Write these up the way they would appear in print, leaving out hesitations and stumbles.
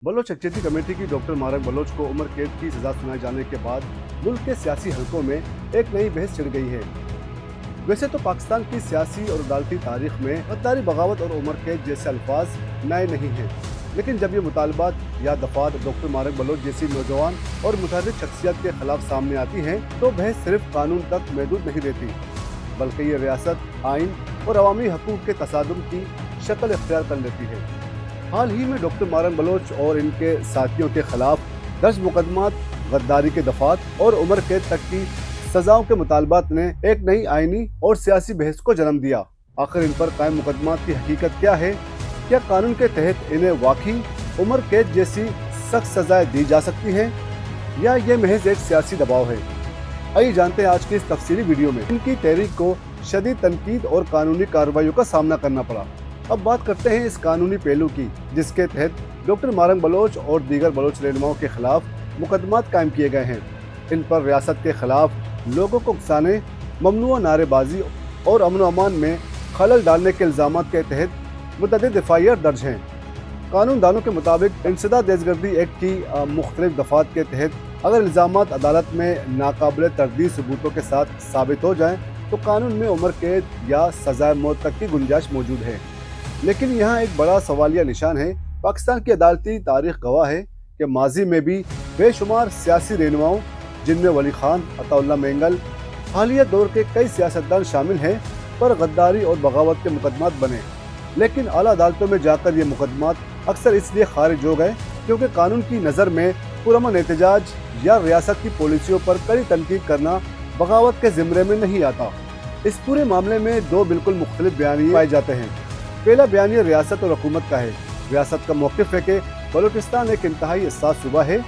Bloch executive committee की doctor मारक Bloch को उम्र कैद की सजा सुनाए जाने के बाद मुल्क के सियासी हलकों में एक नई बहस छिड़ गई है। वैसे तो पाकिस्तान की सियासी और अदालती तारीख में गद्दारी, बगावत और उम्र कैद जैसे अल्फाज नए नहीं हैं, लेकिन जब ये मुतालबात या दफात डॉक्टर मारक बलोच जैसी नौजवान और मुतहर्रिक शख्सियत के खिलाफ सामने आती हैं तो बहस सिर्फ कानून तक महदूद नहीं रहती, बल्कि ये रियासत, आइन और अवामी हकूक़ के तसादुम की शक्ल इख्तियार कर लेती है। हाल ही में डॉक्टर मारक बलोच और इनके साथियों के खिलाफ दर्ज मुकदमात, गद्दारी के दफात और उम्र कैद तक की सजाओं के मुतालबात ने एक नई आइनी और सियासी बहस को जन्म दिया। आखिर इन पर कायम मुकदमात की हकीकत क्या है? क्या कानून के तहत इन्हें वाकई उम्र कैद जैसी सख्त सजाएं दी जा सकती हैं या ये महज एक सियासी दबाव है? आइए जानते हैं आज की इस तफसीली वीडियो में। इनकी तहरीक को शदीद तनकीद और कानूनी कार्रवाइयों का सामना करना पड़ा। अब बात करते हैं इस कानूनी पहलू की जिसके तहत डॉक्टर मारक बलोच और दीगर बलोच रहनुमाओं के खिलाफ मुकदमात कायम किए गए हैं। इन पर रियासत के खिलाफ लोगों को उकसाने, ममनुआ नारेबाजी और अमन अमान में खलल डालने के इल्ज़ाम के तहत मुतअद्दिद एफआईआर दर्ज हैं। कानूनदानों के मुताबिक इंसदाद दहशतगर्दी एक्ट की मुख्तलिफ दफात के तहत अगर इल्ज़ामात अदालत में नाकाबिल तरदीद सबूतों के साथ साबित हो जाएं तो कानून में उम्र कैद या सज़ाए मौत तक की गुंजाइश मौजूद है। लेकिन यहाँ एक बड़ा सवालिया निशान है। पाकिस्तान की अदालती तारीख गवाह है कि माजी में भी बेशुमार सियासी रहनुमाओं, जिनमें वली खान, अताउल्लाह मेंगल, हालिया दौर के कई सियासतदान शामिल हैं, पर गद्दारी और बगावत के मुकदमात बने। लेकिन आला अदालतों में जाकर ये मुकदमात अक्सर इसलिए खारिज हो गए क्योंकि कानून की नज़र में पुरअमन एहतजाज या रियासत की पॉलिसियों पर कड़ी तनकीद करना बगावत के ज़िम्मे में नहीं आता। इस पूरे मामले में दो बिल्कुल मुख्तलिफ बयानिए पाए जाते हैं। पहला बयानिया रियासत और हुकूमत का है। रियासत का मौक़िफ़ है कि बलूचिस्तान एक इंतहाई हसास सूबा है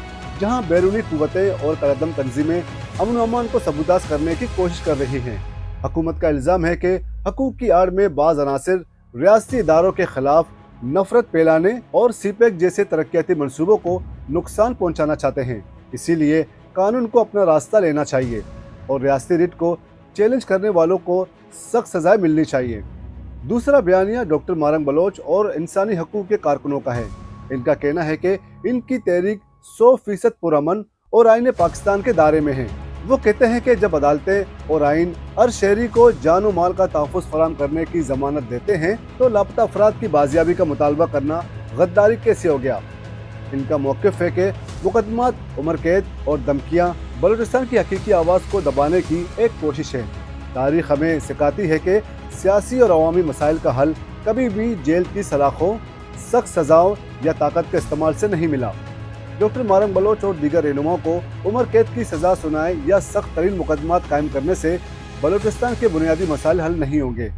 जहाँ बैरूनी क़ुव्वतें और कदम तंजीमें अमन अमान को सबूताज करने की कोशिश कर रही हैं। हुकूमत का इल्ज़ाम है कि हकूक़ की आड़ में बाज़ अनासिर रियासती इदारों के खिलाफ नफरत फैलाने और सीपेक जैसे तरक्याती मनसूबों को नुकसान पहुँचाना चाहते हैं। इसीलिए कानून को अपना रास्ता लेना चाहिए और रियासती रिट को चैलेंज करने वालों को सख्त सजाएं मिलनी चाहिए। दूसरा बयानिया डॉक्टर मारक बलोच और इंसानी हकूक़ के कारकुनों का है। इनका कहना है कि इनकी तहरीक 100% पुरअमन और आइन पाकिस्तान के दायरे में है। वो कहते हैं कि जब अदालतें और आइन हर शहरी को जान और माल का तहफ़्फ़ुज़ फराहम करने की ज़मानत देते हैं तो लापता अफराद की बाजियाबी का मुतालबा करना गद्दारी कैसे हो गया? इनका मौक़िफ़ है कि मुकदमात, उम्र कैद और धमकियाँ बलूचिस्तान की हकीकी आवाज़ को दबाने की एक कोशिश है। तारीख़ हमें सिखाती है कि सियासी और अवामी मसाइल का हल कभी भी जेल की सलाखों, सख्त सजाओं या ताकत के इस्तेमाल से नहीं मिला। डॉक्टर मारक बलोच और दीगर रहनुमाओं को उम्र कैद की सज़ा सुनाए या सख्त तरीन मुकदमात कायम करने से बलूचिस्तान के बुनियादी मसाइल हल नहीं होंगे,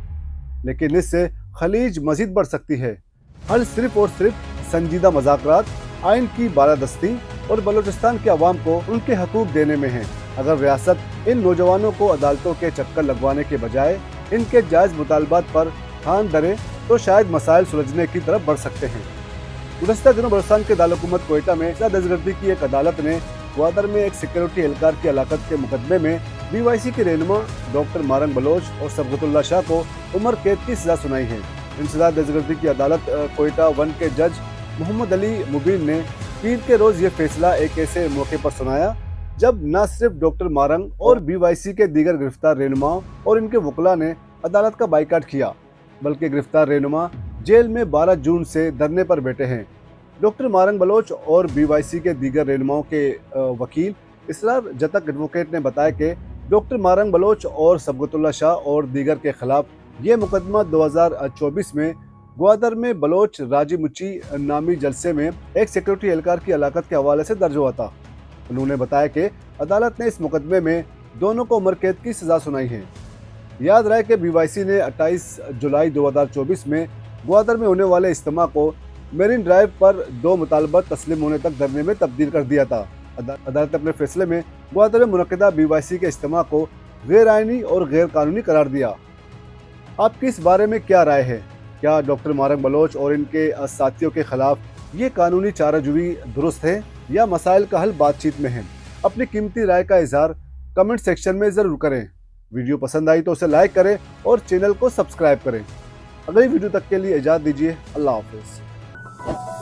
लेकिन इससे खलीज मज़ीद बढ़ सकती है। हल सिर्फ और सिर्फ संजीदा मज़ाकरात, आइन की बालादस्ती और बलूचिस्तान के अवाम को उनके हकूक़ देने में है। अगर रियासत इन नौजवानों को अदालतों के चक्कर लगवाने के बजाय इनके जायज़ मुतालबात पर ध्यान धरे तो शायद मसाइल सुलझने की तरफ बढ़ सकते हैं। गुज़श्ता दिनों बलूचिस्तान के दारुल-हुकूमत कोयटा में दहशतगर्दी की एक अदालत ने ग्वादर में एक सिक्योरिटी एहलकार की हलाकत के मुकदमे में BYC के रहनुमा डॉक्टर मारक बलोच और सबगतुल्लाह शाह को उम्र कैद की सज़ा सुनाई है। इंसदाद दहशतगर्दी की अदालत कोयटा 1 के जज मोहम्मद अली मुबीन ने पीर के रोज़ ये फैसला एक ऐसे मौके पर सुनाया जब न सिर्फ डॉक्टर मारक और BYC के दीगर गिरफ्तार रहनुमाओं और इनके वकला ने अदालत का बाइकाट किया, बल्कि गिरफ्तार रहनुमा जेल में 12 जून से धरने पर बैठे हैं। डॉक्टर मारक बलोच और BYC के दीगर रहनुमाओं के वकील इसरार जतक एडवोकेट ने बताया कि डॉक्टर मारक बलोच और सबगतुल्लाह शाह और दीगर के खिलाफ ये मुकदमा 2024 में ग्वादर में बलोच राजी मुची नामी जलसे में एक सिक्योरिटी एहलकार की हलाकत के हवाले से दर्ज हुआ था। उन्होंने बताया कि अदालत ने इस मुकदमे में दोनों को उम्र कैद की सज़ा सुनाई है। याद रहे कि BYC ने 28 जुलाई 2024 में ग्वादर में होने वाले इज्तिमा को मेरीन ड्राइव पर 2 मुतालबात तस्लीम होने तक धरने में तब्दील कर दिया था। अदालत ने अपने फैसले में ग्वादर में मुनक्किदा BYC के इज्तिमा को गैर आइनी और गैर कानूनी करार दिया। आपकी इस बारे में क्या राय है? क्या डॉक्टर मारक बलोच और इनके साथियों के खिलाफ ये कानूनी चाराजोई दुरुस्त है या मसाइल का हल बातचीत में है? अपनी कीमती राय का इजहार कमेंट सेक्शन में ज़रूर करें। वीडियो पसंद आई तो उसे लाइक करें और चैनल को सब्सक्राइब करें। अगली वीडियो तक के लिए इजाज़त दीजिए। अल्लाह हाफ़िज़।